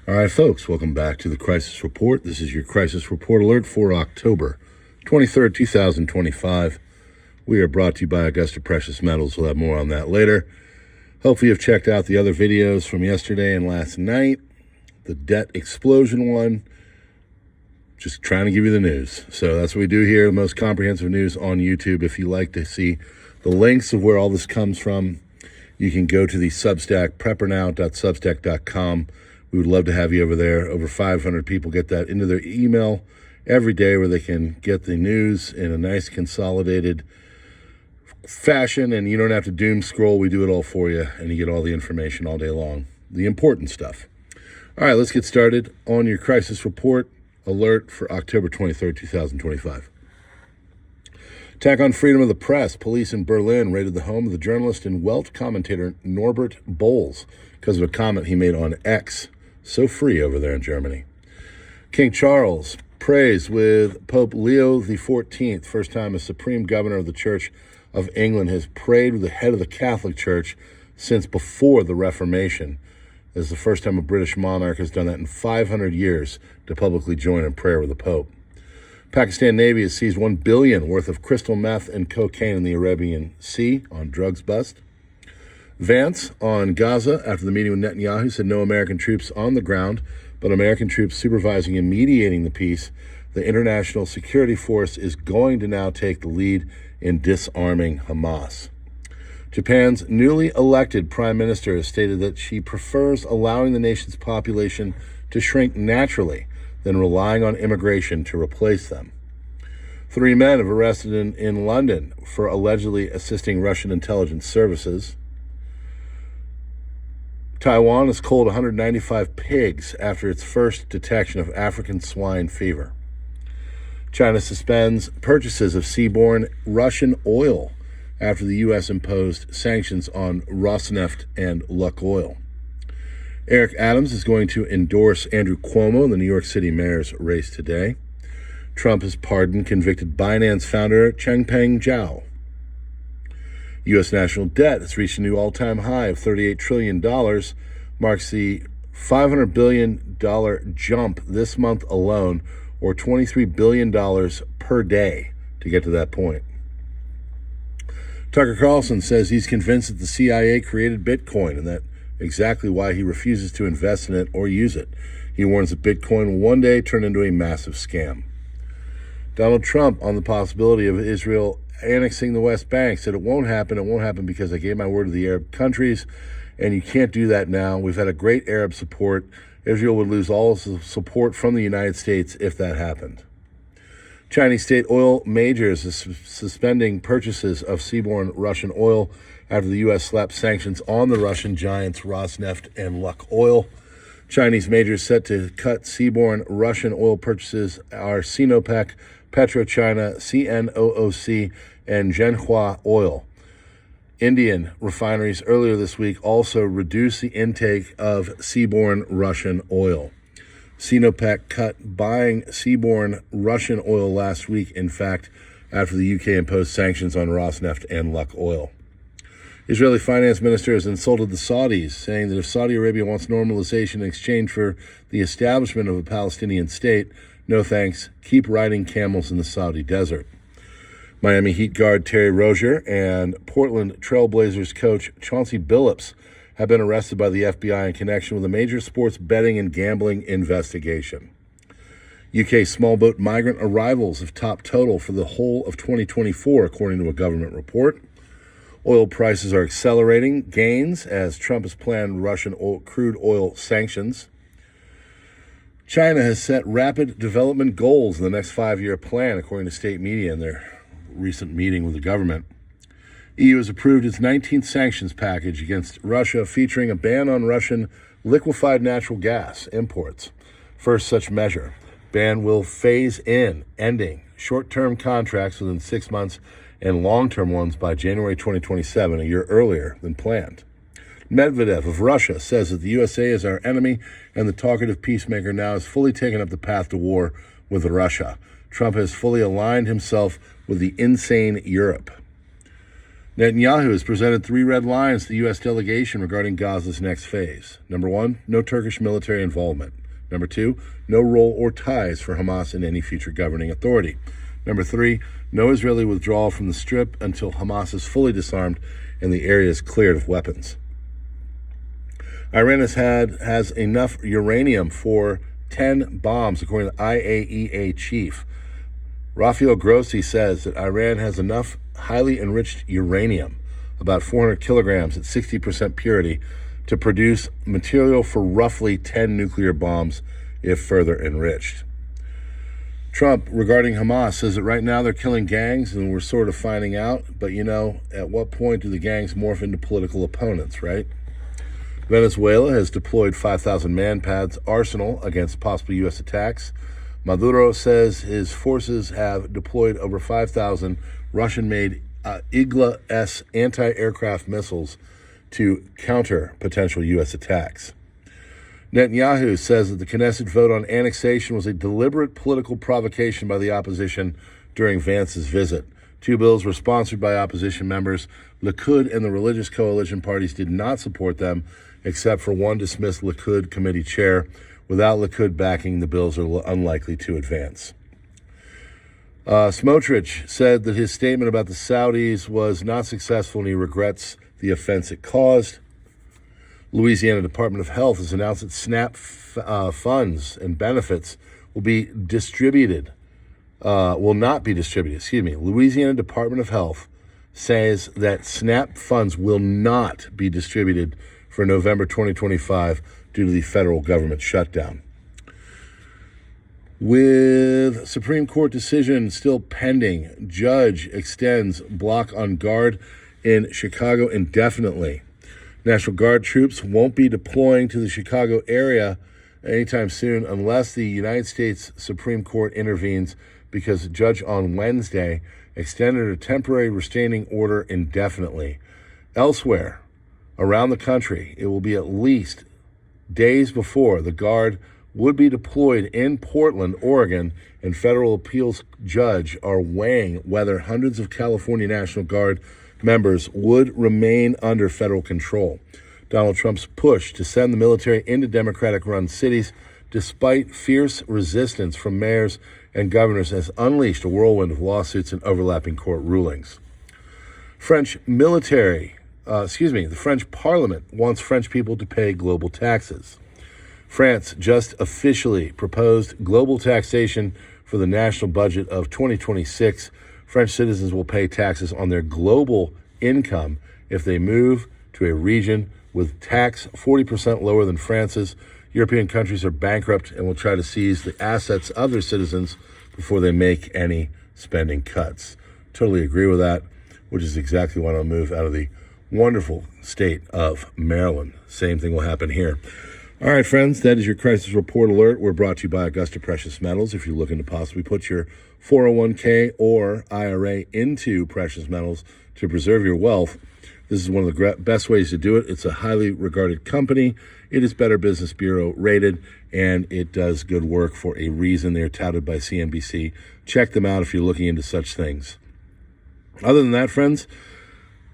All right, folks, welcome back to the Crisis Report. This is your Crisis Report alert for October 23rd, 2025. We are brought to you by Augusta Precious Metals. We'll have more on that later. Hopefully you've checked out the other videos from yesterday and last night. The debt explosion one, just trying to give you the news. So that's what we do here, the most comprehensive news on YouTube. If you like to see the links of where all this comes from, you can go to the Substack, preppernow.substack.com. We would love to have you over there. Over 500 people get that into their email every day where they can get the news in a nice consolidated fashion, and you don't have to doom scroll. We do it all for you, and you get all the information all day long, the important stuff. All right, let's get started on your Crisis Report alert for October 23rd, 2025. Attack on freedom of the press. Police in Berlin raided the home of the journalist and Welt commentator Norbert Bols because of a comment he made on X. So free over there in Germany. King Charles praised with Pope Leo XIV, first time a Supreme Governor of the Church of England has prayed with the head of the Catholic Church since before the Reformation. This is the first time a British monarch has done that in 500 years to publicly join in prayer with the Pope. Pakistan Navy has seized $1 billion worth of crystal meth and cocaine in the Arabian Sea on drugs bust. Vance on Gaza, after the meeting with Netanyahu, said no American troops on the ground, but American troops supervising and mediating the peace. The international security force is going to now take the lead in disarming Hamas. Japan's newly elected prime minister has stated that she prefers allowing the nation's population to shrink naturally than relying on immigration to replace them. 3 men have arrested in London for allegedly assisting Russian intelligence services. Taiwan has culled 195 pigs after its first detection of African swine fever. China suspends purchases of seaborne Russian oil after the U.S. imposed sanctions on Rosneft and Lukoil. Eric Adams is going to endorse Andrew Cuomo in the New York City mayor's race today. Trump has pardoned convicted Binance founder Changpeng Zhao. U.S. national debt has reached a new all-time high of $38 trillion, marks the $500 billion jump this month alone, or $23 billion per day to get to that point. Tucker Carlson says he's convinced that the CIA created Bitcoin and that's exactly why he refuses to invest in it or use it. He warns that Bitcoin will one day turn into a massive scam. Donald Trump on the possibility of Israel annexing the West Bank said it won't happen. It won't happen because I gave my word to the Arab countries, and you can't do that now. We've had a great Arab support. Israel would lose all support from the United States if that happened. Chinese state oil majors is suspending purchases of seaborne Russian oil after the U.S. slapped sanctions on the Russian giants Rosneft and Lukoil. Chinese majors set to cut seaborne Russian oil purchases are Sinopec, PetroChina, CNOOC, and Zhenhua Oil. Indian refineries earlier this week also reduced the intake of seaborne Russian oil. Sinopec cut buying seaborne Russian oil last week, in fact, after the UK imposed sanctions on Rosneft and Lukoil. Israeli finance minister has insulted the Saudis, saying that if Saudi Arabia wants normalization in exchange for the establishment of a Palestinian state, no thanks, keep riding camels in the Saudi desert. Miami Heat guard Terry Rozier and Portland Trailblazers coach Chauncey Billups have been arrested by the FBI in connection with a major sports betting and gambling investigation. UK small boat migrant arrivals have topped total for the whole of 2024, according to a government report. Oil prices are accelerating gains as Trump has planned Russian crude oil sanctions. China has set rapid development goals in the next 5-year plan, according to state media in their recent meeting with the government. EU has approved its 19th sanctions package against Russia, featuring a ban on Russian liquefied natural gas imports. First such measure. Ban will phase in, ending short-term contracts within 6 months and long-term ones by January 2027, a year earlier than planned. Medvedev of Russia says that the USA is our enemy, and the talkative peacemaker now has fully taken up the path to war with Russia. Trump has fully aligned himself with the insane Europe. Netanyahu has presented 3 red lines to the U.S. delegation regarding Gaza's next phase. Number 1, no Turkish military involvement. Number 2, no role or ties for Hamas in any future governing authority. Number 3, no Israeli withdrawal from the Strip until Hamas is fully disarmed and the area is cleared of weapons. Iran has enough uranium for 10 bombs, according to IAEA chief. Rafael Grossi says that Iran has enough highly enriched uranium, about 400 kilograms at 60% purity, to produce material for roughly 10 nuclear bombs if further enriched. Trump, regarding Hamas, says that right now they're killing gangs and we're sort of finding out, but at what point do the gangs morph into political opponents, right? Venezuela has deployed 5,000 man-pads arsenal against possible U.S. attacks. Maduro says his forces have deployed over 5,000 Russian-made Igla-S anti-aircraft missiles to counter potential U.S. attacks. Netanyahu says that the Knesset vote on annexation was a deliberate political provocation by the opposition during Vance's visit. 2 bills were sponsored by opposition members. Likud and the religious coalition parties did not support them, except for one dismissed Likud committee chair. Without Likud backing, the bills are unlikely to advance. Smotrich said that his statement about the Saudis was not successful and he regrets the offense it caused. Louisiana Department of Health has announced that SNAP funds and benefits will not be distributed. Louisiana Department of Health says that SNAP funds will not be distributed for November 2025 due to the federal government shutdown. With Supreme Court decision still pending, judge extends block on guard in Chicago indefinitely. National Guard troops won't be deploying to the Chicago area anytime soon unless the United States Supreme Court intervenes, because a judge on Wednesday extended a temporary restraining order indefinitely. Elsewhere around the country, it will be at least days before the Guard would be deployed in Portland, Oregon, and federal appeals judge are weighing whether hundreds of California National Guard members would remain under federal control. Donald Trump's push to send the military into Democratic-run cities, despite fierce resistance from mayors and governors, has unleashed a whirlwind of lawsuits and overlapping court rulings. The French Parliament wants French people to pay global taxes. France just officially proposed global taxation for the national budget of 2026. French citizens will pay taxes on their global income if they move to a region with tax 40% lower than France's. European countries are bankrupt and will try to seize the assets of their citizens before they make any spending cuts. Totally agree with that, which is exactly why I'll move out of the wonderful state of Maryland. Same thing will happen here. All right, friends, that is your crisis report alert. We're brought to you by Augusta Precious Metals. If you're looking to possibly put your 401k or IRA into precious metals to preserve your wealth, this is one of the best ways to do it. It's a highly regarded company. It is Better Business Bureau rated, and it does good work for a reason. They're touted by CNBC. Check them out if you're looking into such things. Other than that, friends,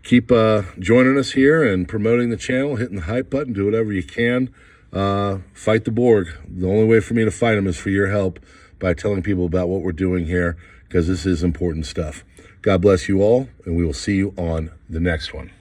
keep joining us here and promoting the channel, hitting the hype button, do whatever you can. Fight the Borg. The only way for me to fight them is for your help by telling people about what we're doing here, because this is important stuff. God bless you all, and we will see you on the next one.